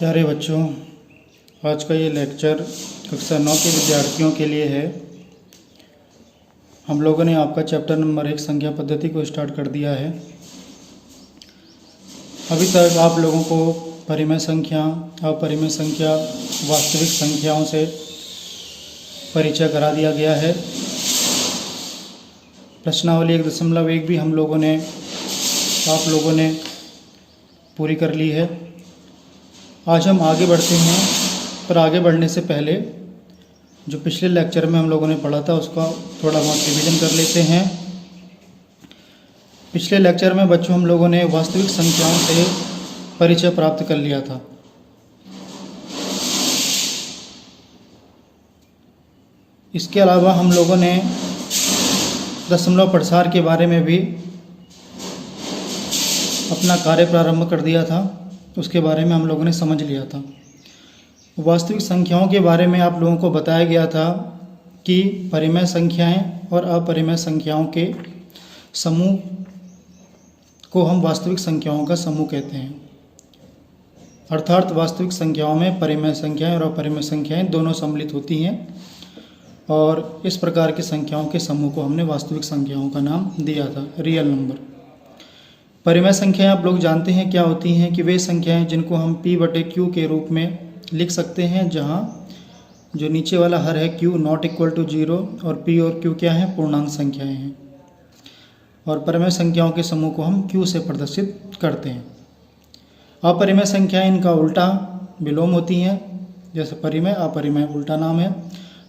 प्यारे बच्चों, आज का ये लेक्चर कक्षा 9 के विद्यार्थियों के लिए है। हम लोगों ने आपका चैप्टर नंबर 1 संख्या पद्धति को स्टार्ट कर दिया है। अभी तक आप लोगों को परिमेय संख्या, अपरिमेय संख्या, वास्तविक संख्याओं से परिचय करा दिया गया है। प्रश्नावली 1.1 भी आप लोगों ने पूरी कर ली है। आज हम आगे बढ़ते हैं, पर आगे बढ़ने से पहले जो पिछले लेक्चर में हम लोगों ने पढ़ा था उसका थोड़ा बहुत रिवीजन कर लेते हैं। पिछले लेक्चर में बच्चों हम लोगों ने वास्तविक संख्याओं से परिचय प्राप्त कर लिया था। इसके अलावा हम लोगों ने दशमलव प्रसार के बारे में भी अपना कार्य प्रारंभ कर दिया था। उसके बारे में हम लोगों ने समझ लिया था। वास्तविक संख्याओं के बारे में आप लोगों को बताया गया था कि परिमेय संख्याएं और अपरिमेय संख्याओं के समूह को हम वास्तविक संख्याओं का समूह कहते हैं। अर्थात वास्तविक संख्याओं में परिमेय संख्याएं और अपरिमेय संख्याएं दोनों सम्मिलित होती हैं, और इस प्रकार की संख्याओं के समूह को हमने वास्तविक संख्याओं का नाम दिया था, रियल नंबर। परिमेय संख्याएं आप लोग जानते हैं क्या होती हैं कि वे संख्याएं जिनको हम p/q के रूप में लिख सकते हैं, जहां जो नीचे वाला हर है q नॉट इक्वल टू 0 और p और q क्या है, पूर्णांक संख्याएं हैं। और परिमेय संख्याओं के समूह को हम q से प्रदर्शित करते हैं। अपरिमेय संख्याएं इनका उल्टा विलोम होती हैं, जैसे परिमेय अपरिमेय उल्टा नाम है।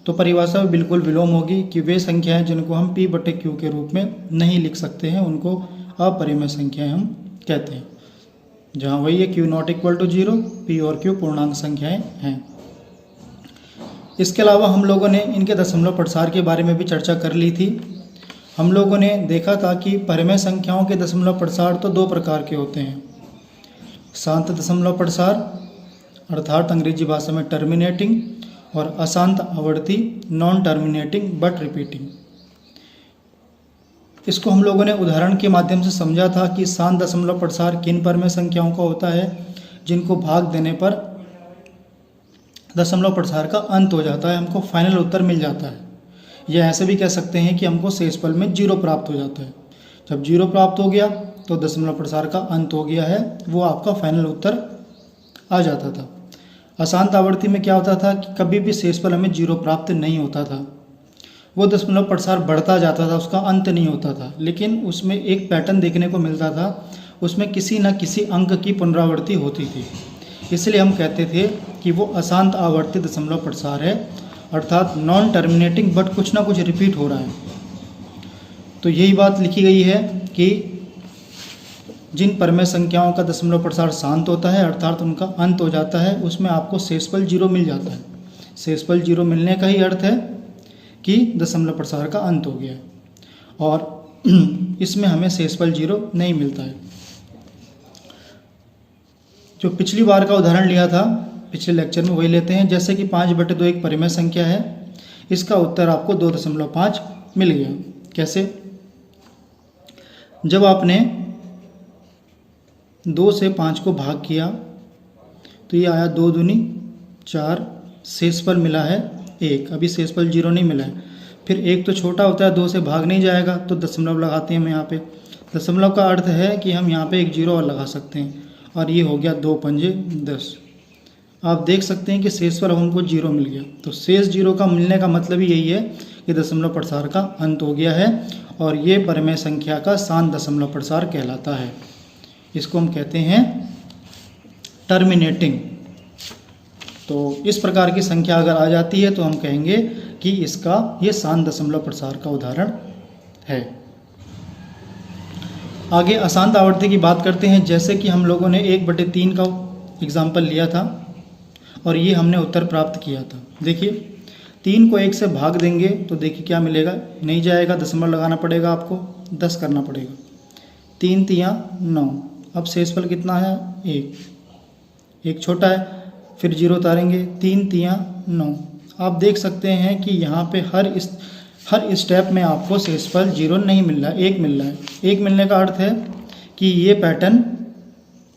तो परिभाषा बिल्कुल विलोम होगी कि वे संख्याएं जिनको हम p/q के रूप में नहीं लिख सकते हैं उनको अपरिमेय संख्याएं हम कहते हैं, जहाँ वही है q not equal to 0, p और q पूर्णांक संख्याएं हैं। इसके अलावा हम लोगों ने इनके दशमलव प्रसार के बारे में भी चर्चा कर ली थी। हम लोगों ने देखा था कि परिमेय संख्याओं के दशमलव प्रसार तो दो प्रकार के होते हैं, शांत दशमलव प्रसार अर्थात अंग्रेजी भाषा में टर्मिनेटिंग, और अशांत आवर्ती नॉन टर्मिनेटिंग बट रिपीटिंग। इसको हम लोगों ने उदाहरण के माध्यम से समझा था कि शांत दशमलव प्रसार किन परिमेय संख्याओं का होता है, जिनको भाग देने पर दशमलव प्रसार का अंत हो जाता है, हमको फाइनल उत्तर मिल जाता है। या ऐसे भी कह सकते हैं कि हमको शेषफल में 0 प्राप्त हो जाता है। जब 0 प्राप्त हो गया तो दशमलव प्रसार का अंत हो गया है, वो आपका फाइनल उत्तर आ जाता था। अशांत आवर्ती में क्या होता था कि कभी भी शेषफल हमें 0 प्राप्त नहीं होता था, वो दशमलव प्रसार बढ़ता जाता था, उसका अंत नहीं होता था, लेकिन उसमें एक पैटर्न देखने को मिलता था, उसमें किसी न किसी अंक की पुनरावृत्ति होती थी। इसलिए हम कहते थे कि वो अशांत आवर्ती दशमलव प्रसार है, अर्थात नॉन टर्मिनेटिंग बट कुछ ना कुछ रिपीट हो रहा है। तो यही बात लिखी गई है कि जिन परिमेय संख्याओं का दशमलव प्रसार शांत होता है अर्थात उनका अंत हो जाता है, उसमें आपको शेषफल 0 मिल जाता है। शेषफल 0 मिलने का ही अर्थ है कि दशमलव प्रसार का अंत हो गया है, और इसमें हमें शेषफल 0 नहीं मिलता है। जो पिछली बार का उदाहरण लिया था पिछले लेक्चर में वही लेते हैं। जैसे कि 5/2 एक परिमेय संख्या है, इसका उत्तर आपको 2.5 मिल गया। कैसे? जब आपने 2 से 5 को भाग किया तो ये आया 2 दूनी 4, शेषफल मिला है 1। अभी शेषफल 0 नहीं मिला है। फिर 1 तो छोटा होता है, 2 से भाग नहीं जाएगा, तो दशमलव लगाते हैं हम यहाँ पे। दशमलव का अर्थ है कि हम यहाँ पे एक 0 और लगा सकते हैं, और ये हो गया 2 पंजे 10। आप देख सकते हैं कि शेषफल हमको 0 मिल गया। तो शेष 0 का मिलने का मतलब ही यही है कि दशमलव प्रसार का अंत हो गया है, और ये परिमेय संख्या का शांत दशमलव प्रसार कहलाता है। इसको हम कहते हैं टर्मिनेटिंग। तो इस प्रकार की संख्या अगर आ जाती है तो हम कहेंगे कि इसका ये शांत दशमलव प्रसार का उदाहरण है। आगे अशांत आवर्ती की बात करते हैं। जैसे कि हम लोगों ने 1/3 का एग्जाम्पल लिया था और ये हमने उत्तर प्राप्त किया था। देखिए 3 को 1 से भाग देंगे तो देखिए क्या मिलेगा, नहीं जाएगा, दशमलव लगाना पड़ेगा, आपको 10 करना पड़ेगा। 3 तियाँ 9। अब शेषफल कितना है, 1 छोटा है, फिर 0 उतारेंगे, 3 तियाँ 9। आप देख सकते हैं कि यहाँ पे हर स्टेप में आपको शेषफल 0 नहीं मिल रहा है, 1 मिल रहा है। 1 मिलने का अर्थ है कि ये पैटर्न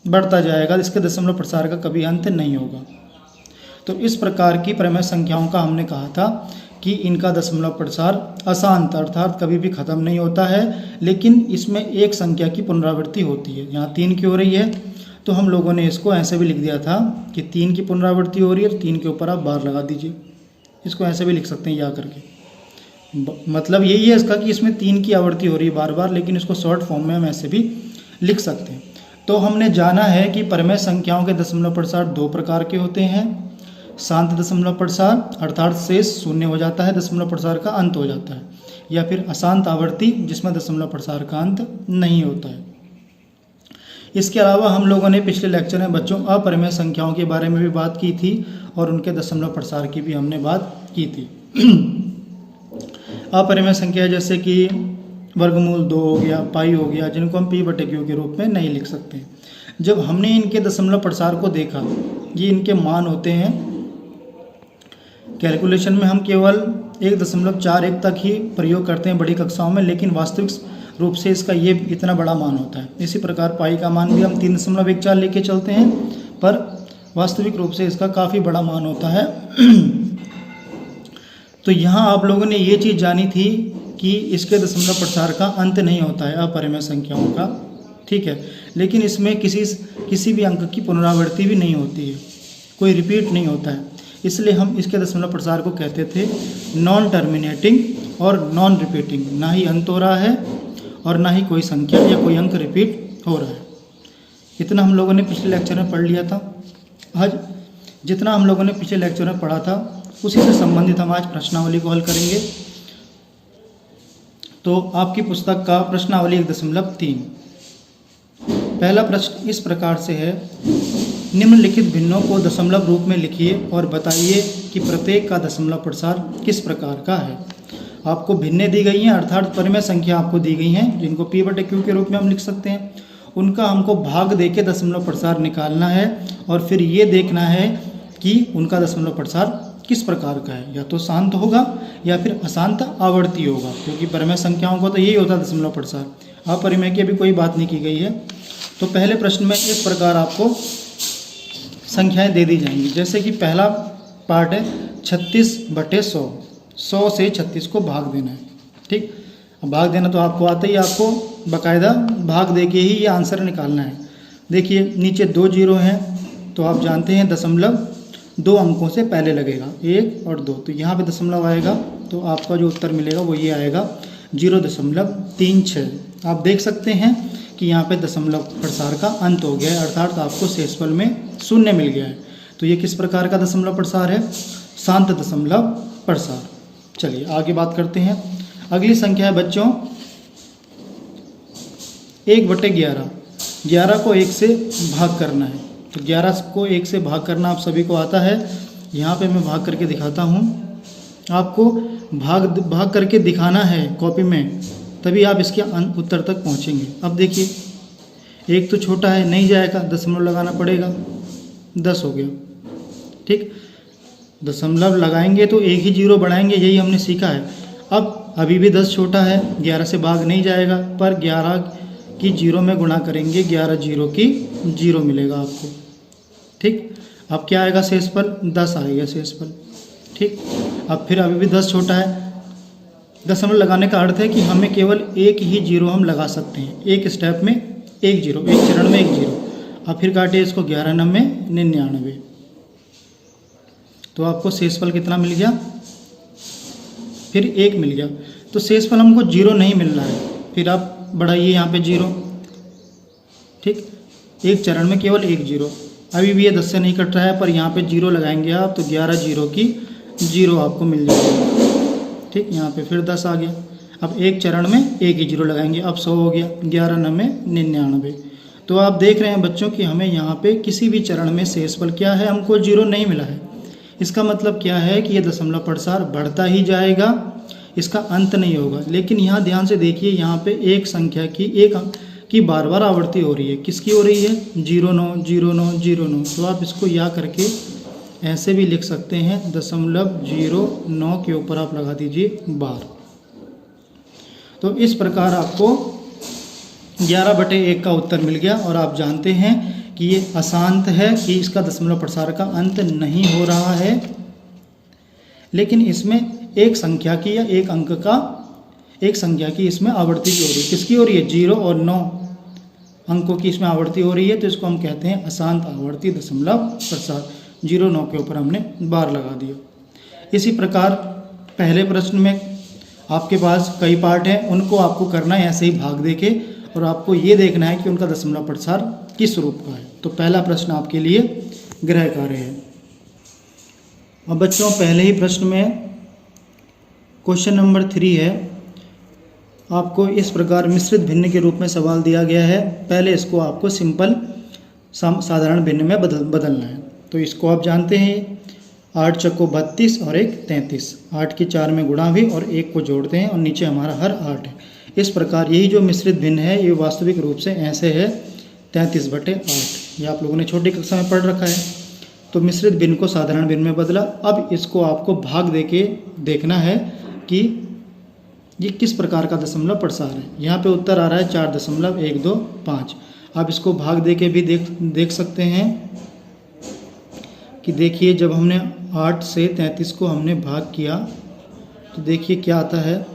बढ़ता जाएगा, इसके दशमलव प्रसार का कभी अंत नहीं होगा। तो इस प्रकार की परिमेय संख्याओं का हमने कहा था कि इनका दशमलव प्रसार अशांत अर्थात कभी भी खत्म नहीं होता है, लेकिन इसमें एक संख्या की पुनरावृत्ति होती है। यहाँ 3 की हो रही है तो हम लोगों ने इसको ऐसे भी लिख दिया था कि 3 की पुनरावृत्ति हो रही है, 3 के ऊपर आप बार लगा दीजिए। इसको ऐसे भी लिख सकते हैं या करके। मतलब यही है इसका कि इसमें 3 की आवृत्ति हो रही है बार बार, लेकिन इसको शॉर्ट फॉर्म में हम ऐसे भी लिख सकते हैं। तो हमने जाना है कि परिमेय संख्याओं के दशमलव प्रसार 2 प्रकार के होते हैं। शांत दशमलव प्रसार अर्थात शेष शून्य हो जाता है, दशमलव प्रसार का अंत हो जाता है, या फिर अशांत आवर्ती जिसमें दशमलव प्रसार का अंत नहीं होता है। इसके अलावा हम लोगों ने पिछले लेक्चर में बच्चों अपरिमेय संख्याओं के बारे में भी बात की थी और उनके दशमलव प्रसार की भी हमने बात की थी। अपरिमेय संख्या जैसे कि वर्गमूल 2 हो गया, पाई हो गया, जिनको हम p/q के रूप में नहीं लिख सकते। जब हमने इनके दशमलव प्रसार को देखा, ये इनके मान होते हैं, कैलकुलेशन में हम केवल 1.41 तक ही प्रयोग करते हैं बड़ी कक्षाओं में, लेकिन वास्तविक रूप से इसका ये इतना बड़ा मान होता है। इसी प्रकार पाई का मान भी हम 3.14 लेके चलते हैं, पर वास्तविक रूप से इसका काफ़ी बड़ा मान होता है। तो यहाँ आप लोगों ने ये चीज़ जानी थी कि इसके दशमलव प्रसार का अंत नहीं होता है अपरिमेय संख्याओं का, ठीक है, लेकिन इसमें किसी भी अंक की पुनरावृत्ति भी नहीं होती है, कोई रिपीट नहीं होता है, इसलिए हम इसके दशमलव प्रसार को कहते थे नॉन टर्मिनेटिंग और नॉन रिपीटिंग। ना ही अंत हो रहा है और ना ही कोई संख्या या कोई अंक रिपीट हो रहा है। इतना हम लोगों ने पिछले लेक्चर में पढ़ लिया था। आज जितना हम लोगों ने पिछले लेक्चर में पढ़ा था उसी से संबंधित हम आज प्रश्नावली को हल करेंगे। तो आपकी पुस्तक का प्रश्नावली 1.3 पहला प्रश्न इस प्रकार से है, निम्नलिखित भिन्नों को दशमलव रूप में लिखिए और बताइए कि प्रत्येक का दशमलव प्रसार किस प्रकार का है। आपको भिन्नें दी गई हैं अर्थात परिमेय संख्या आपको दी गई हैं, जिनको p/q के रूप में हम लिख सकते हैं। उनका हमको भाग दे के दशमलव प्रसार निकालना है और फिर ये देखना है कि उनका दशमलव प्रसार किस प्रकार का है, या तो शांत होगा या फिर अशांत आवर्ती होगा, क्योंकि परिमेय संख्याओं को तो यही होता है दशमलव प्रसार। अपरिमेय की अभी कोई बात नहीं की गई है। तो पहले प्रश्न में इस प्रकार आपको संख्याएं दे दी जाएंगी, जैसे कि पहला पार्ट है 36/100, 100 से 36 को भाग देना है, ठीक। अब भाग देना तो आपको आता ही, आपको बाकायदा भाग दे के ही ये आंसर निकालना है। देखिए नीचे 2 जीरो हैं, तो आप जानते हैं दशमलव 2 अंकों से पहले लगेगा, 1 और 2, तो यहाँ पे दशमलव आएगा, तो आपका जो उत्तर मिलेगा वो ये आएगा 0.36। आप देख सकते हैं कि यहाँ पे दशमलव प्रसार का अंत हो गया है, अर्थात आपको शेषफल में 0 मिल गया है। तो ये किस प्रकार का दशमलव प्रसार है? शांत दशमलव प्रसार। चलिए आगे बात करते हैं। अगली संख्या है बच्चों 1/11। 11 को 1 से भाग करना है, तो 11 को 1 से भाग करना आप सभी को आता है। यहाँ पे मैं भाग करके दिखाता हूँ, आपको भाग करके दिखाना है कॉपी में, तभी आप इसके उत्तर तक पहुँचेंगे। अब देखिए एक तो छोटा है, नहीं जाएगा, दशमलव लगाना पड़ेगा, 10 हो गया, ठीक। दशमलव लगाएंगे तो एक ही जीरो बढ़ाएंगे, यही हमने सीखा है। अब अभी भी 10 छोटा है, 11 से भाग नहीं जाएगा, पर 11 की जीरो में गुणा करेंगे, 11 जीरो की जीरो मिलेगा आपको, ठीक। अब क्या आएगा शेषफल? 10 आएगा शेषफल, ठीक। अब फिर अभी भी 10 छोटा है, दशमलव लगाने का अर्थ है कि हमें केवल एक ही जीरो हम लगा सकते हैं, एक स्टेप में एक जीरो, एक चरण में एक जीरो। अब फिर काटिए इसको, 11 9 99, तो आपको शेषफल कितना मिल गया? फिर 1 मिल गया। तो शेषफल हमको जीरो नहीं मिल रहा है, फिर आप बढ़ाइए यहाँ पे जीरो, ठीक। एक चरण में केवल एक जीरो, अभी भी ये 10 से नहीं कट रहा है, पर यहाँ पे जीरो लगाएंगे आप तो 11 जीरो की जीरो आपको मिल जाएगी, ठीक। यहाँ पे फिर 10 आ गया। अब एक चरण में एक ही जीरो लगाएंगे, अब 100 हो गया, 11 9 99। तो आप देख रहे हैं बच्चों कि हमें यहाँ पे किसी भी चरण में शेषफल क्या है, हमको जीरो नहीं मिला है। इसका मतलब क्या है कि ये दशमलव प्रसार बढ़ता ही जाएगा, इसका अंत नहीं होगा। लेकिन यहाँ ध्यान से देखिए, यहाँ पे एक संख्या की एक अंक की बार बार आवृत्ति हो रही है। किसकी हो रही है? 09 09 09। तो आप इसको या करके ऐसे भी लिख सकते हैं, 0.09 के ऊपर आप लगा दीजिए बार। तो इस प्रकार आपको 11/1 का उत्तर मिल गया। और आप जानते हैं कि ये अशांत है, कि इसका दशमलव प्रसार का अंत नहीं हो रहा है, लेकिन इसमें एक संख्या की या एक अंक का एक संख्या की इसमें आवृत्ति की हो रही है। किसकी हो रही है? 0 और 9 अंकों की इसमें आवृत्ति हो रही है, तो इसको हम कहते हैं अशांत आवर्ती दशमलव प्रसार। 0 9 के ऊपर हमने बार लगा दिया। इसी प्रकार पहले प्रश्न में आपके पास कई पार्ट हैं, उनको आपको करना है ऐसे ही भाग देके, और आपको ये देखना है कि उनका दशमलव प्रसार किस रूप का है। तो पहला प्रश्न आपके लिए गृह कार्य है। अब बच्चों पहले ही प्रश्न में क्वेश्चन नंबर 3 है, आपको इस प्रकार मिश्रित भिन्न के रूप में सवाल दिया गया है। पहले इसको आपको सिंपल साधारण भिन्न में बदलना है। तो इसको आप जानते हैं, 8 चक्को 32 और 1 33, 8 की 4 में गुणा हुई और 1 को जोड़ते हैं और नीचे हमारा हर 8 है। इस प्रकार यही जो मिश्रित भिन्न है ये वास्तविक रूप से ऐसे है 33/8। ये आप लोगों ने छोटी कक्षा में पढ़ रखा है। तो मिश्रित भिन्न को साधारण भिन्न में बदला। अब इसको आपको भाग देके देखना है कि ये किस प्रकार का दशमलव प्रसार है। यहाँ पे उत्तर आ रहा है 4.125। आप इसको भाग देके भी देख सकते हैं कि देखिए जब हमने 8 से 33 को हमने भाग किया तो देखिए क्या आता है,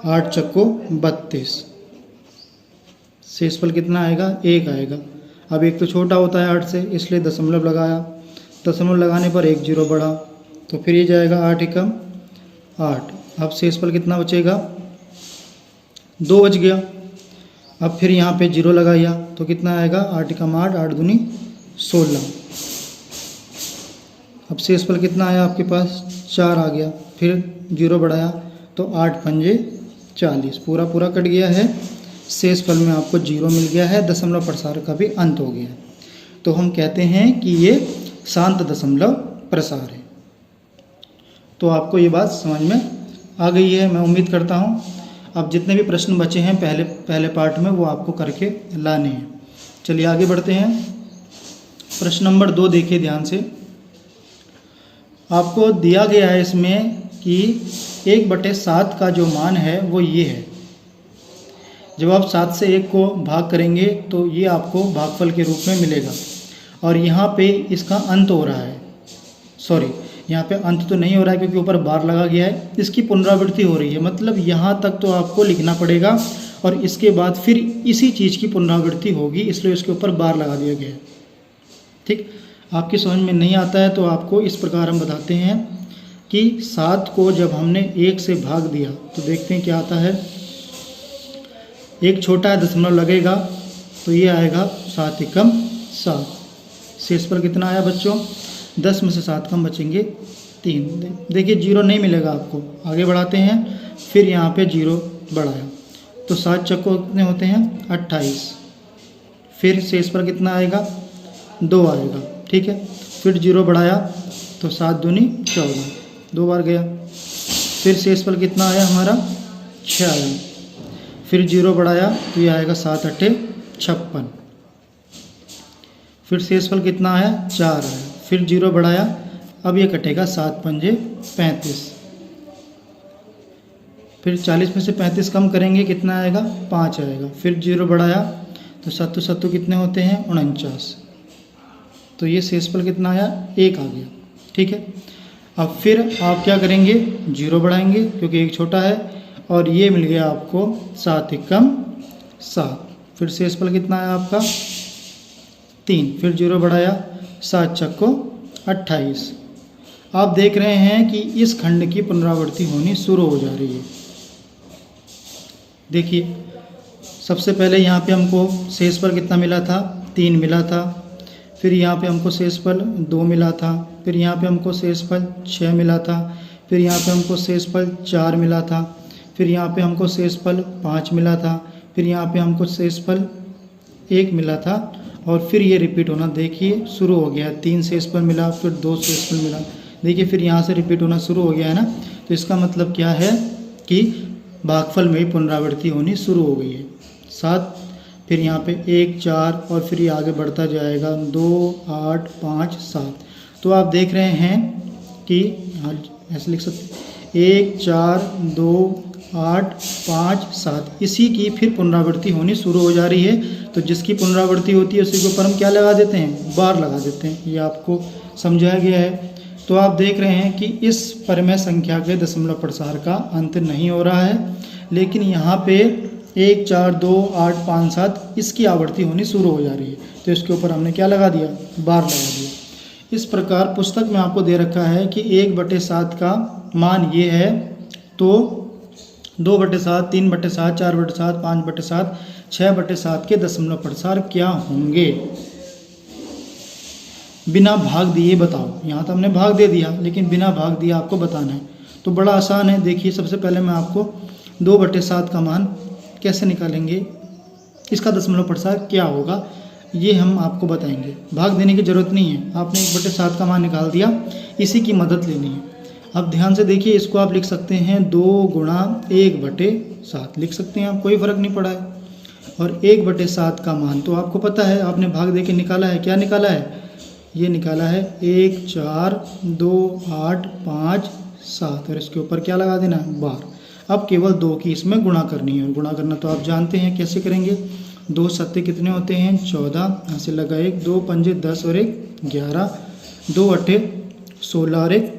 8 चक्को 32, शेषफल कितना आएगा? 1 आएगा। अब 1 तो छोटा होता है 8 से, इसलिए दशमलव लगाया। दशमलव लगाने पर 1 0 बढ़ा, तो फिर ये जाएगा 8 एकम 8। अब शेषफल कितना बचेगा? 2 बच गया। अब फिर यहाँ पे 0 लगाया तो कितना आएगा? 8 एकम 8, 8 दूनी 16। अब शेषफल कितना आया आपके पास? 4 आ गया। फिर 0 बढ़ाया तो 8 पंजे 40, पूरा कट गया है। शेषफल में आपको 0 मिल गया है, दशमलव प्रसार का भी अंत हो गया है। तो हम कहते हैं कि ये शांत दशमलव प्रसार है। तो आपको ये बात समझ में आ गई है, मैं उम्मीद करता हूँ। अब जितने भी प्रश्न बचे हैं पहले पार्ट में वो आपको करके लाने हैं। चलिए आगे बढ़ते हैं। प्रश्न नंबर 2 देखिए ध्यान से। आपको दिया गया है इसमें कि 1/7 का जो मान है वो ये है। जब आप 7 से 1 को भाग करेंगे तो ये आपको भागफल के रूप में मिलेगा, और यहाँ पे इसका अंत हो रहा है। सॉरी, यहाँ पे अंत तो नहीं हो रहा है क्योंकि ऊपर बार लगा गया है, इसकी पुनरावृत्ति हो रही है। मतलब यहाँ तक तो आपको लिखना पड़ेगा और इसके बाद फिर इसी चीज़ की पुनरावृत्ति होगी, इसलिए इसके ऊपर बार लगा दिया गया है। ठीक, आपकी समझ में नहीं आता है तो आपको इस प्रकार हम बताते हैं कि 7 को जब हमने 1 से भाग दिया तो देखते हैं क्या आता है। 1 छोटा है, दशमलव लगेगा तो ये आएगा 7 एकम 7। शेषफल कितना आया बच्चों? 10 में से 7 कम बचेंगे 3। देखिए 0 नहीं मिलेगा आपको। आगे बढ़ाते हैं, फिर यहाँ पे 0 बढ़ाया तो 7 चक्को कितने होते हैं? 28। फिर शेषफल कितना आएगा? 2 आएगा। ठीक है, फिर 0 बढ़ाया तो 7 दूनी 14, 2 बार गया। फिर शेषफल कितना आया हमारा? 6 आया। फिर 0 बढ़ाया तो ये आएगा 7 8 56। फिर शेषफल कितना आया? 4 आया। फिर 0 बढ़ाया, अब ये कटेगा 7 पंजे 35। फिर 40 में से 35 कम करेंगे, कितना आएगा? 5 आएगा। फिर 0 बढ़ाया तो 7 7 कितने होते हैं? 49। तो ये शेषफल कितना आया? 1 आ गया। ठीक है, अब फिर आप क्या करेंगे? 0 बढ़ाएंगे क्योंकि 1 छोटा है, और ये मिल गया आपको 7 एकम 7। फिर शेषफल कितना आया आपका? 3। फिर 0 बढ़ाया, 7 चक्को 28। आप देख रहे हैं कि इस खंड की पुनरावृत्ति होनी शुरू हो जा रही है। देखिए सबसे पहले यहाँ पे हमको शेषफल कितना मिला था? 3 मिला था। फिर यहाँ पे हमको शेषफल 2 मिला था। फिर यहाँ पे हमको शेषफल 6 मिला था। फिर यहाँ पे हमको शेषफल 4 मिला था। फिर यहाँ पे हमको शेषफल 5 मिला था। फिर यहाँ पे हमको शेषफल 1 मिला था, और फिर ये रिपीट होना देखिए शुरू हो गया। 3 शेषफल मिला, फिर 2 शेषफल मिला। देखिए फिर यहाँ से रिपीट होना शुरू हो गया है ना। तो इसका मतलब क्या है कि भागफल में पुनरावृत्ति होनी शुरू हो गई है। 7, फिर यहाँ पे 1 4, और फिर ये आगे बढ़ता जाएगा 2 8 5 7। तो आप देख रहे हैं कि हाँ ऐसे लिख सकते 1 4 2 8, 5, 7 इसी की फिर पुनरावृत्ति होनी शुरू हो जा रही है। तो जिसकी पुनरावृत्ति होती है उसी के ऊपर हम क्या लगा देते हैं, बार लगा देते हैं। ये आपको समझाया गया है। तो आप देख रहे हैं कि इस परिमेय संख्या के दशमलव प्रसार का अंत नहीं हो रहा है, लेकिन यहाँ पे 1, 4, 2, 8, 5, 7 इसकी आवृत्ति होनी शुरू हो जा रही है। तो इसके ऊपर हमने क्या लगा दिया, बार लगा दिया। इस प्रकार पुस्तक में आपको दे रखा है कि 1/7 का मान ये है, तो 2/7, 3/7, 4/7, 5/7, 6/7 के दशमलव प्रसार क्या होंगे, बिना भाग दिए बताओ। यहाँ तो हमने भाग दे दिया, लेकिन बिना भाग दिए आपको बताना है। तो बड़ा आसान है। देखिए, सबसे पहले मैं आपको 2/7 का मान कैसे निकालेंगे, इसका दशमलव प्रसार क्या होगा, ये हम आपको बताएंगे। भाग देने की ज़रूरत नहीं है, आपने 1/7 का मान निकाल दिया, इसी की मदद लेनी है। अब ध्यान से देखिए, इसको आप लिख सकते हैं 2 गुणा 1/7 लिख सकते हैं आप, कोई फ़र्क नहीं पड़ा है। और 1/7 का मान तो आपको पता है, आपने भाग दे के निकाला है। क्या निकाला है, ये निकाला है 1, 4, 2, 8, 5, 7 और इसके ऊपर क्या लगा देना है, बार। अब केवल 2 की इसमें गुणा करनी है, और गुणा करना तो आप जानते हैं कैसे करेंगे। 2 सत्ते कितने होते हैं, 14, यहाँ से लगा 1, 2 पंजे 10 और 1 11, 2 अठे 16 और 1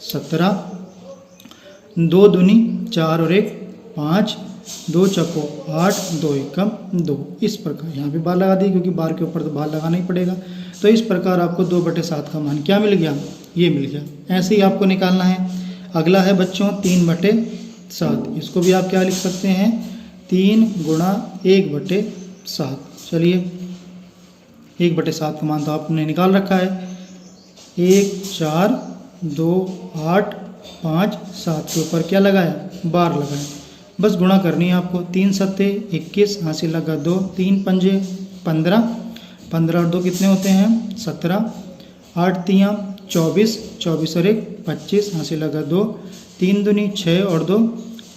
17, 2 दूनी 4 और 1 5, 2 चको 8, 2 एकम 2। इस प्रकार यहाँ पे बार लगा दी, क्योंकि बार के ऊपर तो बार लगाना ही पड़ेगा। तो इस प्रकार आपको 2/7 का मान क्या मिल गया, ये मिल गया। ऐसे ही आपको निकालना है। अगला है बच्चों 3/7, इसको भी आप क्या लिख सकते हैं, 3 गुणा 1/7। चलिए, 1/7 का मान तो आपने निकाल रखा है। 1, 4, 2, 8, 5, 7 के ऊपर क्या लगाया, बार लगाया। बस गुणा करनी है आपको। 3 सत्ते 21, यहाँ से लगा 2, 3 पंजे 15, 15 और 2 कितने होते हैं, 17, 8 तियाँ 24, 24 और 1 25, यहाँ से लगा 2, 3 दूनी 6 और 2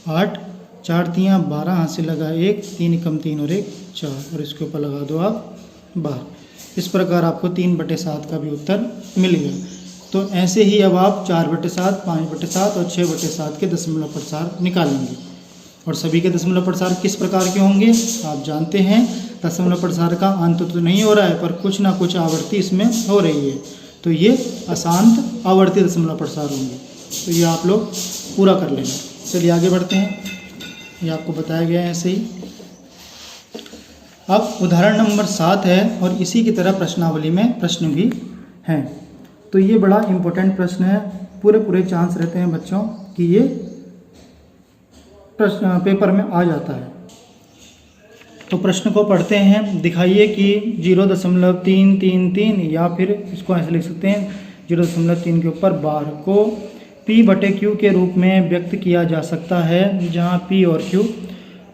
8, 4 तियाँ 12, यहाँ से लगा 1, 3 एकम 3 और 1 4 और इसके ऊपर लगा दो आप बार। इस प्रकार आपको 3/7 का भी उत्तर मिल गया। तो ऐसे ही अब आप 4/7, 5/7 और 6/7 के दशमलव प्रसार निकालेंगे। और सभी के दशमलव प्रसार किस प्रकार के होंगे आप जानते हैं। दशमलव प्रसार का अंत तो नहीं हो रहा है, पर कुछ ना कुछ आवृत्ति इसमें हो रही है, तो ये अशांत आवर्ती दशमलव प्रसार होंगे। तो ये आप लोग पूरा कर लेना। चलिए आगे बढ़ते हैं, ये आपको बताया गया है ऐसे ही। अब उदाहरण नंबर 7 है और इसी की तरह प्रश्नावली में प्रश्न भी हैं। तो ये बड़ा इम्पोर्टेंट प्रश्न है, पूरे चांस रहते हैं बच्चों कि ये प्रश्न पेपर में आ जाता है। तो प्रश्न को पढ़ते हैं। दिखाइए कि 0.333 या फिर इसको ऐसे लिख सकते हैं 0.3 के ऊपर बार को P/Q के रूप में व्यक्त किया जा सकता है, जहां P और Q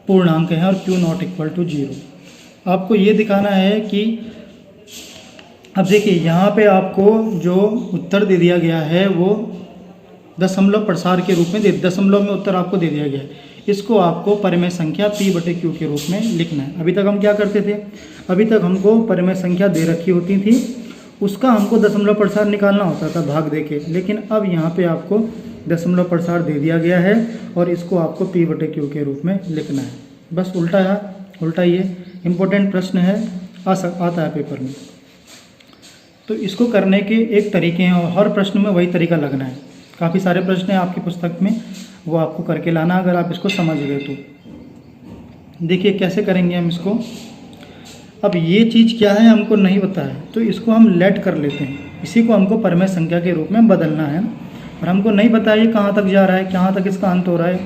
पूर्णांक है और Q ≠ 0। आपको ये दिखाना है कि अब देखिए यहाँ पे आपको जो उत्तर दे दिया गया है वो दशमलव प्रसार के रूप में दशमलव में उत्तर आपको दे दिया गया है। इसको आपको परिमेय संख्या P/Q के रूप में लिखना है। अभी तक हम क्या करते थे, अभी तक हमको परिमेय संख्या दे रखी होती थी, उसका हमको दशमलव प्रसार निकालना होता था भाग दे के। लेकिन अब यहाँ पे आपको दशमलव प्रसार दे दिया गया है और इसको आपको P/Q के रूप में लिखना है। बस उल्टा ये इम्पोर्टेंट प्रश्न है, आता है पेपर में। तो इसको करने के एक तरीके हैं और हर प्रश्न में वही तरीका लगना है। काफ़ी सारे प्रश्न हैं आपकी पुस्तक में, वो आपको करके लाना अगर आप इसको समझ गए तो। देखिए कैसे करेंगे हम इसको। अब ये चीज़ क्या है हमको नहीं पता है, तो इसको हम लेट कर लेते हैं। इसी को हमको परिमेय संख्या के रूप में बदलना है और हमको नहीं पता ये कहाँ तक जा रहा है, कहाँ तक इसका अंत हो रहा है,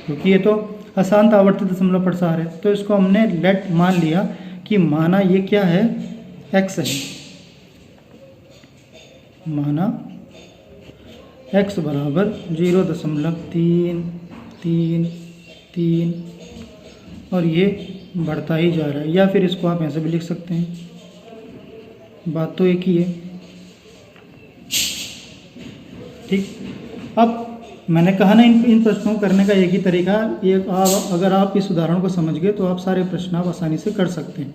क्योंकि ये तो अशांत आवर्ती दशमलव प्रसार है। तो इसको हमने लेट मान लिया कि माना ये क्या है, x है, माना x बराबर 0.333 और ये बढ़ता ही जा रहा है। या फिर इसको आप ऐसे भी लिख सकते हैं, बात तो एक ही है। ठीक, अब मैंने कहा ना इन प्रश्नों को करने का एक ही तरीका, अगर आप इस उदाहरण को समझ गए तो आप सारे प्रश्न आप आसानी से कर सकते हैं।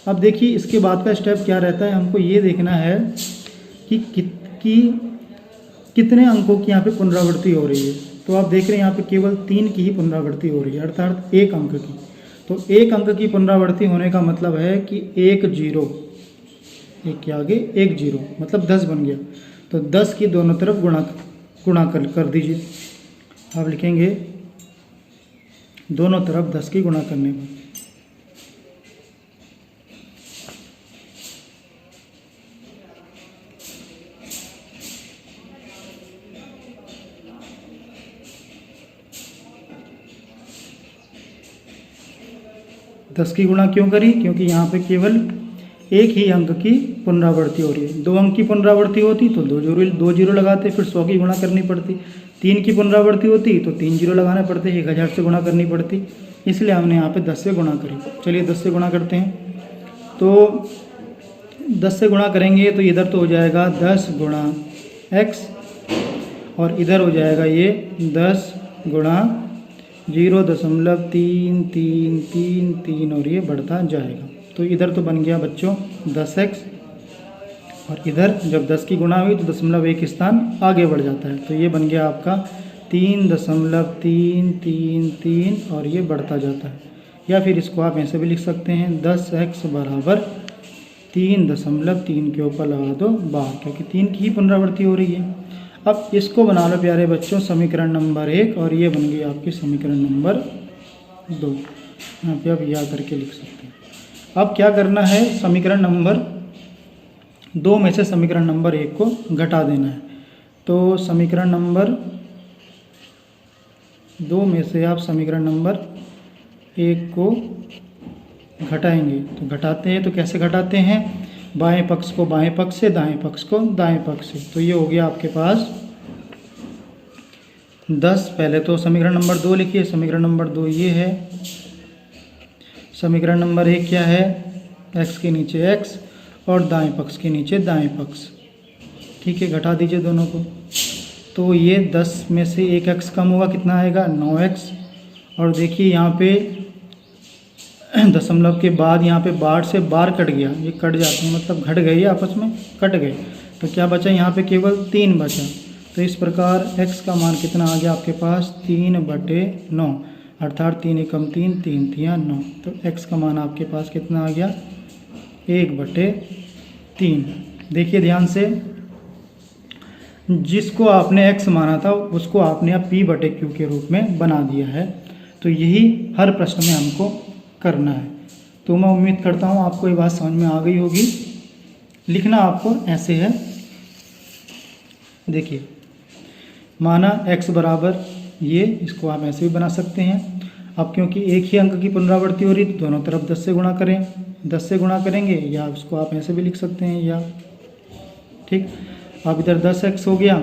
अब देखिए इसके बाद का स्टेप क्या रहता है, हमको ये देखना है कि कितने अंकों की यहाँ पे पुनरावृत्ति हो रही है। तो आप देख रहे हैं यहाँ पे केवल 3 की ही पुनरावृत्ति हो रही है, अर्थात 1 अंक की। तो 1 अंक की पुनरावृत्ति होने का मतलब है कि 1 0, 1 के आगे 1 0, मतलब 10 बन गया। तो 10 की दोनों तरफ गुणा कर दीजिए। आप लिखेंगे दोनों तरफ 10 की गुणा करने पर। दस की गुणा क्यों करी? क्योंकि यहाँ पे केवल 1 ही अंक की पुनरावृत्ति हो रही है। 2 अंक की पुनरावृत्ति होती तो 2 जीरो लगाते, फिर 100 की गुणा करनी पड़ती। 3 की पुनरावृत्ति होती तो 3 जीरो लगाने पड़ते, 1000 से गुणा करनी पड़ती। इसलिए हमने यहाँ पे 10 से गुणा करी। चलिए 10 से गुणा करते हैं। तो 10 से गुणा करेंगे तो इधर तो हो जाएगा 10 गुणा x, और इधर हो जाएगा ये 10 गुणा 0.33333, और ये बढ़ता जाएगा। तो इधर तो बन गया बच्चों 10x, और इधर जब 10 की गुणा हुई तो 0.1 स्थान आगे बढ़ जाता है। तो ये बन गया आपका 3.333, और ये बढ़ता जाता है। या फिर इसको आप ऐसे भी लिख सकते हैं 10x बराबर 3.3 के ऊपर लगा दो 12, क्योंकि 3 की ही पुनरावृत्ति हो रही है। अब इसको बना लो प्यारे बच्चों समीकरण नंबर 1, और ये बन गई आपकी समीकरण नंबर 2। यहाँ पे आप या करके लिख सकते हैं। अब क्या करना है, समीकरण नंबर 2 में से समीकरण नंबर 1 को घटा देना है। तो समीकरण नंबर 2 में से आप समीकरण नंबर 1 को घटाएंगे। तो घटाते हैं तो कैसे घटाते हैं? बाएं पक्ष को बाएं पक्ष से, दाएं पक्ष को दाएं पक्ष से। तो ये हो गया आपके पास 10। पहले तो समीकरण नंबर 2 लिखिए। समीकरण नंबर 2 ये है। समीकरण नंबर 1 क्या है? x के नीचे x और दाएं पक्ष के नीचे दाएं पक्ष। ठीक है, घटा दीजिए दोनों को। तो ये 10 में से 1x कम होगा, कितना आएगा? 9x। और देखिए यहाँ पे दशमलव के बाद यहाँ पे बार से बार कट गया, ये कट जाते हैं मतलब घट गए, आपस में कट गए। तो क्या बचा यहाँ पे? केवल 3 बचा। तो इस प्रकार x का मान कितना आ गया आपके पास? 3/9, अर्थात 3 एकम 3, 3 तियां 9। तो x का मान आपके पास कितना आ गया? 1/3। देखिए ध्यान से, जिसको आपने x माना था उसको आपने अब p/q के रूप में बना दिया है। तो यही हर प्रश्न में हमको करना है। तो मैं उम्मीद करता हूँ आपको ये बात समझ में आ गई होगी। लिखना आपको ऐसे है, देखिए माना x बराबर ये, इसको आप ऐसे भी बना सकते हैं। अब क्योंकि 1 ही अंक की पुनरावृत्ति हो रही तो दोनों तरफ 10 से गुणा करें। 10 से गुणा करेंगे, या उसको आप ऐसे भी लिख सकते हैं या। ठीक, अब इधर 10x हो गया,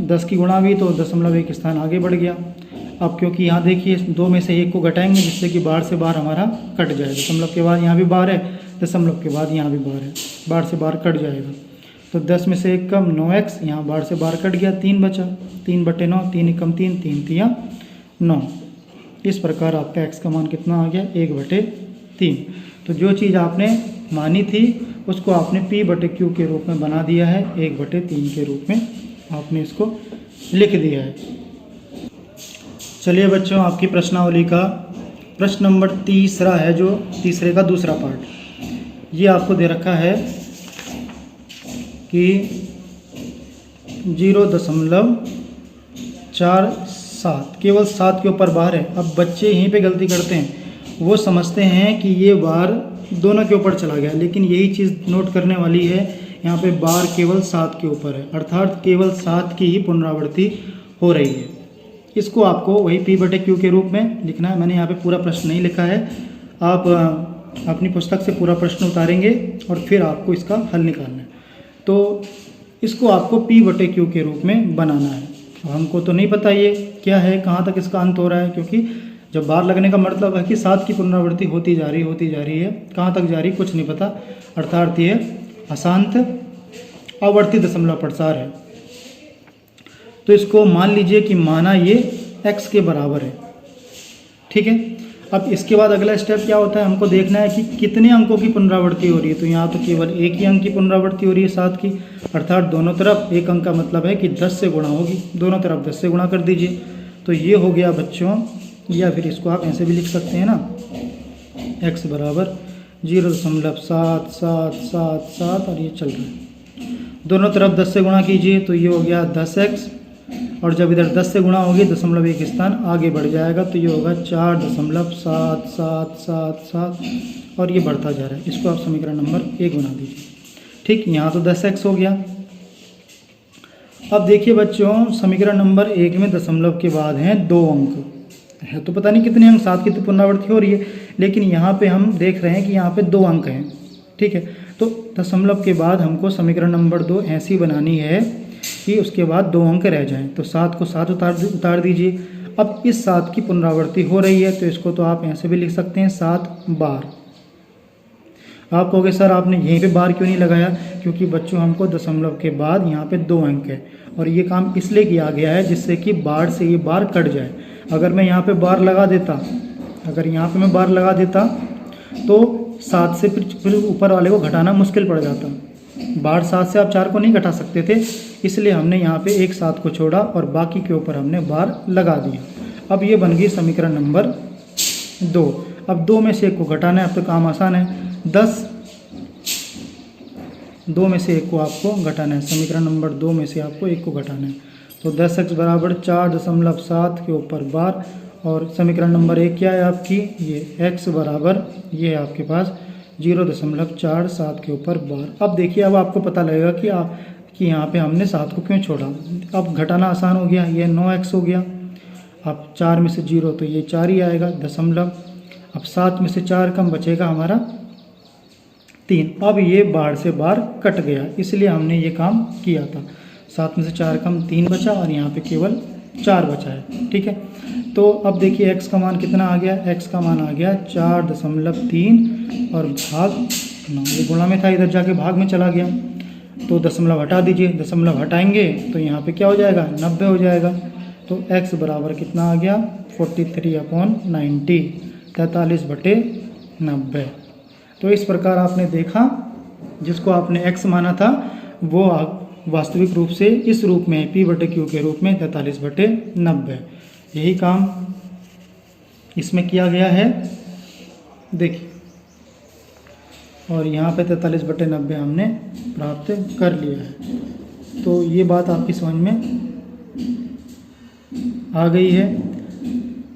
10 की गुणा हुई तो 0.1 स्थान आगे बढ़ गया। अब क्योंकि यहाँ देखिए 2 में से 1 को घटाएंगे, जिससे कि बार से बार हमारा कट जाएगा। दशमलव के बाद यहाँ भी बार है, दशमलव के बाद यहाँ भी बार है, बार से बार कट जाएगा। तो 10 में से 1 कम 9x, यहाँ बार से बार कट गया, 3 बचा। 3/9, 3 एकम 3, 3 तियां 9। इस प्रकार आपका x का मान कितना आ गया? 1/3। तो जो चीज़ आपने मानी थी उसको आपने p/q के रूप में बना दिया है, 1/3 के रूप में आपने इसको लिख दिया है। चलिए बच्चों, आपकी प्रश्नावली का प्रश्न नंबर 3 है, जो तीसरे का दूसरा पार्ट। ये आपको दे रखा है कि 0.47, केवल 7 के ऊपर बार है। अब बच्चे यहीं पे गलती करते हैं, वो समझते हैं कि ये बार दोनों के ऊपर चला गया, लेकिन यही चीज़ नोट करने वाली है, यहाँ पे बार केवल 7 के ऊपर है, अर्थात केवल 7 की ही पुनरावृत्ति हो रही है। इसको आपको वही p/q के रूप में लिखना है। मैंने यहाँ पे पूरा प्रश्न नहीं लिखा है, आप अपनी पुस्तक से पूरा प्रश्न उतारेंगे और फिर आपको इसका हल निकालना है। तो इसको आपको p/q के रूप में बनाना है। अब हमको तो नहीं पता ये क्या है, कहाँ तक इसका अंत हो रहा है, क्योंकि जब बार लगने का मतलब है कि 7 की पुनरावृत्ति होती जा रही है, कहाँ तक जा रही कुछ नहीं पता, अर्थात ये अशांत आवर्ती दशमलव प्रसार है। तो इसको मान लीजिए कि माना ये x के बराबर है। ठीक है, अब इसके बाद अगला स्टेप क्या होता है, हमको देखना है कि कितने अंकों की पुनरावृत्ति हो रही है। तो यहाँ तो केवल एक ही अंक की पुनरावृत्ति हो रही है 7 की, अर्थात दोनों तरफ एक अंक का मतलब है कि 10 से गुणा होगी, दोनों तरफ 10 से गुणा कर दीजिए। तो ये हो गया बच्चों, या फिर इसको आप ऐसे भी लिख सकते हैं ना, x बराबर 0.7777 और ये चल रहा है, दोनों तरफ 10 से गुणा कीजिए तो ये हो गया 10x, और जब इधर 10 से गुणा होगी 0.1 स्थान आगे बढ़ जाएगा तो ये होगा 4.7777 और ये बढ़ता जा रहा है। इसको आप समीकरण नंबर 1 बना दीजिए। ठीक, यहाँ तो 10x हो गया। अब देखिए बच्चों, समीकरण नंबर 1 में दशमलव के बाद हैं 2 अंक है, तो पता नहीं कितने अंक, 7 की तो पुनरावृत्ति हो रही है, लेकिन यहाँ पे हम देख रहे हैं कि यहाँ पे 2 अंक हैं। ठीक है, तो दशमलव के बाद हमको समीकरण नंबर 2 ऐसी बनानी है कि उसके बाद 2 अंक रह जाएं। तो 7 को 7 उतार दीजिए। अब इस 7 की पुनरावृत्ति हो रही है तो इसको तो आप ऐसे भी लिख सकते हैं 7 बार। आप कहोगे सर आपने यहीं पे बार क्यों नहीं लगाया, क्योंकि बच्चों हमको दशमलव के बाद यहाँ पे 2 अंक है और ये काम इसलिए किया गया है जिससे कि बार से ये बार कट जाए। अगर मैं यहाँ पे बार लगा देता, अगर यहाँ पे मैं बार लगा देता तो 7 से फिर ऊपर वाले को घटाना मुश्किल पड़ जाता। बार 7 से आप 4 को नहीं घटा सकते थे, इसलिए हमने यहाँ पे एक 7 को छोड़ा और बाकी के ऊपर हमने बार लगा दिया। अब ये बन गई समीकरण नंबर 2। अब 2 में से 1 को घटाना है, अब तो काम आसान है। 2 में से 1 को आपको घटाना है, समीकरण नंबर 2 में से आपको 1 को घटाना है। तो 10x बराबर 4.7 के ऊपर बार, और समीकरण नंबर 1 क्या है आपकी, ये x बराबर ये है आपके पास 0.47 के ऊपर बार। अब देखिए, अब आपको पता लगेगा कि यहाँ पे हमने 7 को क्यों छोड़ा। अब घटाना आसान हो गया, ये 9x हो गया। अब 4 में से 0 तो ये 4 ही आएगा दशमलव। अब 7 में से 4 कम बचेगा हमारा 3। अब ये बार से बार कट गया, इसलिए हमने ये काम किया था। 7 में से 4 कम 3 बचा और यहाँ पे केवल 4 बचा है। ठीक है, तो अब देखिए x का मान कितना आ गया, x का मान आ गया 4.3 और भाग 9। ये गुणा में था, इधर जाके भाग में चला गया, तो दशमलव हटा दीजिए। दशमलव हटाएंगे तो यहाँ पे क्या हो जाएगा, 90 हो जाएगा। तो x बराबर कितना आ गया, 43/90, 43/90। तो इस प्रकार आपने देखा, जिसको आपने x माना था वो वास्तविक रूप से इस रूप में p/q के रूप में 43/90। यही काम इसमें किया गया है, देखिए। और यहाँ पे 43/90 हमने प्राप्त कर लिया है। तो ये बात आपकी समझ में आ गई है।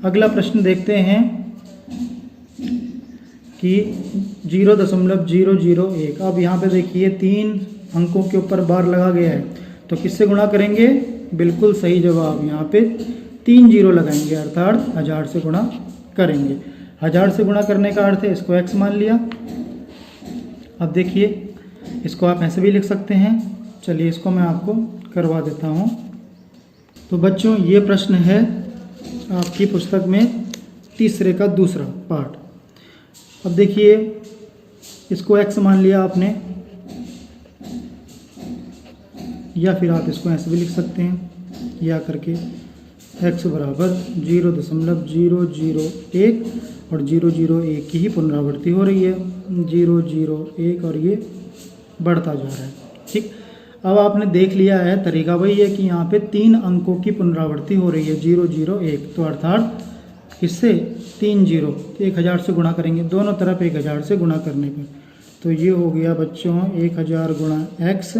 अगला प्रश्न देखते हैं कि 0.001। अब यहाँ पे देखिए 3 अंकों के ऊपर बार लगा गया है, तो किससे गुणा करेंगे, बिल्कुल सही जवाब, यहाँ पे 3 0 लगाएंगे, अर्थात 1000 से गुणा करेंगे। 1000 से गुणा करने का अर्थ है इसको x मान लिया। अब देखिए, इसको आप ऐसे भी लिख सकते हैं। चलिए इसको मैं आपको करवा देता हूँ। तो बच्चों, ये प्रश्न है आपकी पुस्तक में तीसरे का दूसरा पार्ट। अब देखिए, इसको x मान लिया आपने, या फिर आप इसको ऐसे भी लिख सकते हैं, या करके x बराबर 0.001 और 0.01 की ही पुनरावृत्ति हो रही है, 0.01 और ये बढ़ता जा रहा है। ठीक, अब आपने देख लिया है, तरीका वही है कि यहाँ पे 3 अंकों की पुनरावृत्ति हो रही है, 0.001, तो अर्थात इससे 3 0, 1000 से गुणा करेंगे, दोनों तरफ 1000 से गुणा करने पर, तो ये हो गया बच्चों 1000 गुणा x,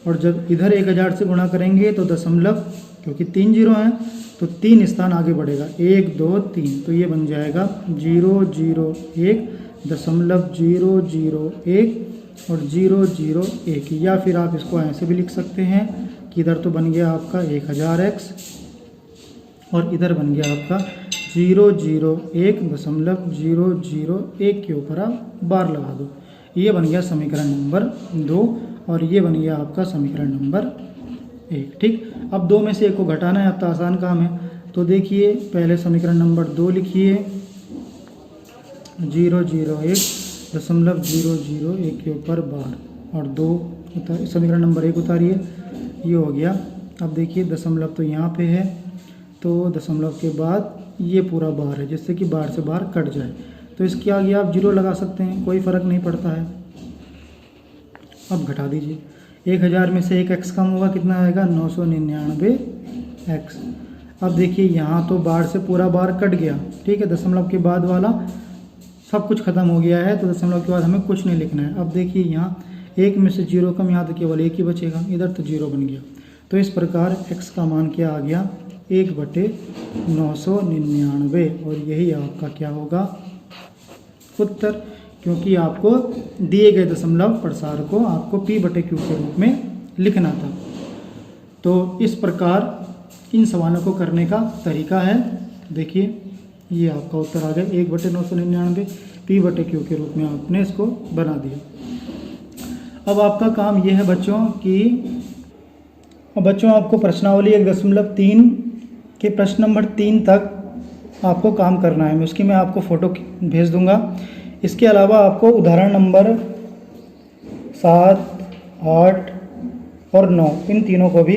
और जब इधर 1000 से गुणा करेंगे तो दशमलव, क्योंकि 3 0 हैं तो 3 स्थान आगे बढ़ेगा, 1 2 3, तो ये बन जाएगा 0.001 और 0.001। या फिर आप इसको ऐसे भी लिख सकते हैं कि इधर तो बन गया आपका 1000x और इधर बन गया आपका 0.001 के ऊपर आप बार लगा दो। ये बन गया समीकरण नंबर 2 और ये बन गया आपका समीकरण नंबर 1। ठीक, अब 2 में से 1 को घटाना है, अब तो आसान काम है। तो देखिए, पहले समीकरण नंबर 2 लिखिए, 0.001 के ऊपर बार, और 2 समीकरण नंबर 1 उतारिए, ये हो गया। अब देखिए, दशमलव तो यहाँ पे है, तो दशमलव के बाद ये पूरा बार है, जिससे कि बार से बार कट जाए। तो इसके आगे आप 0 लगा सकते हैं, कोई फ़र्क नहीं पड़ता है। अब घटा दीजिए, 1000 में से एक x कम होगा, कितना आएगा 999x। अब देखिए यहाँ तो बार से पूरा बार कट गया, ठीक है, दशमलव के बाद वाला सब कुछ ख़त्म हो गया है, तो दशमलव के बाद हमें कुछ नहीं लिखना है। अब देखिए यहाँ 1 में से 0 कम, यहाँ तो केवल 1 ही बचेगा, इधर तो 0 बन गया। तो इस प्रकार x का मान क्या आ गया 1/999, और यही आपका क्या होगा उत्तर, क्योंकि आपको दिए गए दशमलव प्रसार को आपको p/q के रूप में लिखना था। तो इस प्रकार इन सवालों को करने का तरीका है। देखिए ये आपका उत्तर आ गया 1/999, p/q के रूप में आपने इसको बना दिया। अब आपका काम ये है बच्चों कि आपको प्रश्नावली 1.3 के प्रश्न नंबर 3 तक आपको काम करना है। उसकी मैं आपको फ़ोटो भेज दूंगा। इसके अलावा आपको उदाहरण नंबर 7, 8 और 9 इन तीनों को भी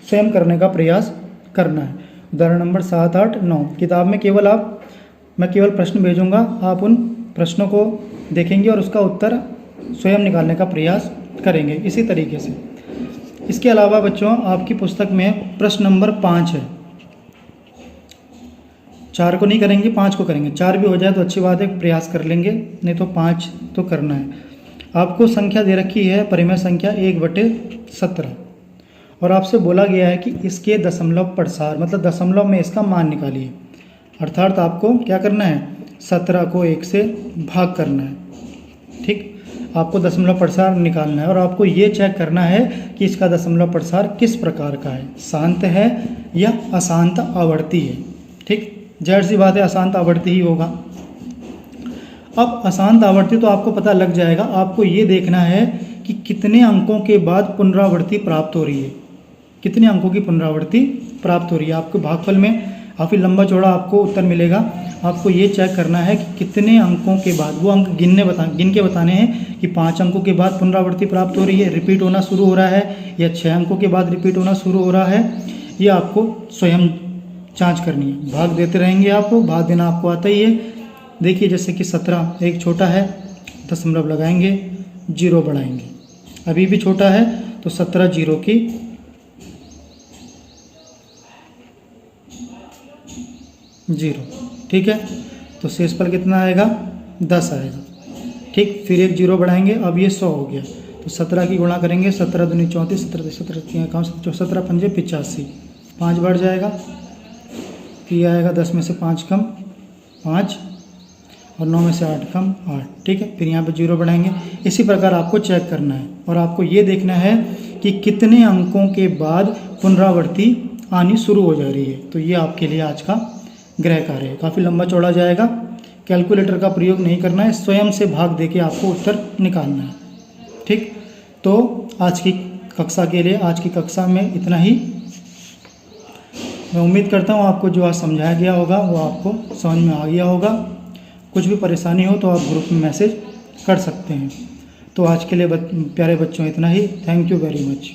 स्वयं करने का प्रयास करना है। उदाहरण नंबर 7, 8, 9 किताब में मैं केवल प्रश्न भेजूंगा, आप उन प्रश्नों को देखेंगे और उसका उत्तर स्वयं निकालने का प्रयास करेंगे इसी तरीके से। इसके अलावा बच्चों आपकी पुस्तक में प्रश्न नंबर 5 है। 4 को नहीं करेंगे, 5 को करेंगे। 4 भी हो जाए तो अच्छी बात है, प्रयास कर लेंगे, नहीं तो 5 तो करना है। आपको संख्या दे रखी है परिमेय संख्या 1/17, और आपसे बोला गया है कि इसके दशमलव प्रसार मतलब दशमलव में इसका मान निकालिए। अर्थात आपको क्या करना है 17 को 1 से भाग करना है, ठीक। आपको दशमलव प्रसार निकालना है और आपको ये चेक करना है कि इसका दशमलव प्रसार किस प्रकार का है, शांत है या अशांत आवर्ती है, ठीक। जाहिर सी बात है अशांत आवर्ती ही होगा। अब अशांत आवर्ती तो आपको पता लग जाएगा। आपको ये देखना है कि कितने अंकों के बाद पुनरावृत्ति प्राप्त हो रही है, कितने अंकों की पुनरावृत्ति प्राप्त हो रही है। आपको भागफल में काफ़ी लंबा चौड़ा आपको उत्तर मिलेगा। आपको ये चेक करना है कि कितने अंकों के बाद, वो अंक गिन के बताने हैं कि 5 अंकों के बाद पुनरावृत्ति प्राप्त हो रही है, रिपीट होना शुरू हो रहा है, या 6 अंकों के बाद रिपीट होना शुरू हो रहा है। ये आपको स्वयं जांच करनी है। भाग देते रहेंगे, आपको भाग देना आपको आता ही है। देखिए जैसे कि 17 एक छोटा है, दशमलव लगाएंगे, 0 बढ़ाएंगे, अभी भी छोटा है तो 17 0 की 0, ठीक है। तो शेषफल कितना आएगा 10 आएगा, ठीक। फिर एक 0 बढ़ाएंगे, अब ये 100 हो गया तो 17 की गुणा करेंगे, 17 दूनी 34, 17 पंजे 85, 5 बढ़ जाएगा, ये आएगा 10 में से 5 कम 5 और 9 में से 8 कम 8, ठीक है। फिर यहाँ पे 0 बढ़ाएंगे। इसी प्रकार आपको चेक करना है और आपको ये देखना है कि कितने अंकों के बाद पुनरावृत्ति आनी शुरू हो जा रही है। तो ये आपके लिए आज का गृह कार्य है, काफ़ी लंबा चौड़ा जाएगा। कैलकुलेटर का प्रयोग नहीं करना है, स्वयं से भाग देके आपको उत्तर निकालना है, ठीक। तो आज की कक्षा के लिए, आज की कक्षा में इतना ही। मैं उम्मीद करता हूँ आपको जो आज समझाया गया होगा वो आपको समझ में आ गया होगा। कुछ भी परेशानी हो तो आप ग्रुप में मैसेज कर सकते हैं। तो आज के लिए प्यारे बच्चों इतना ही। Thank you very much.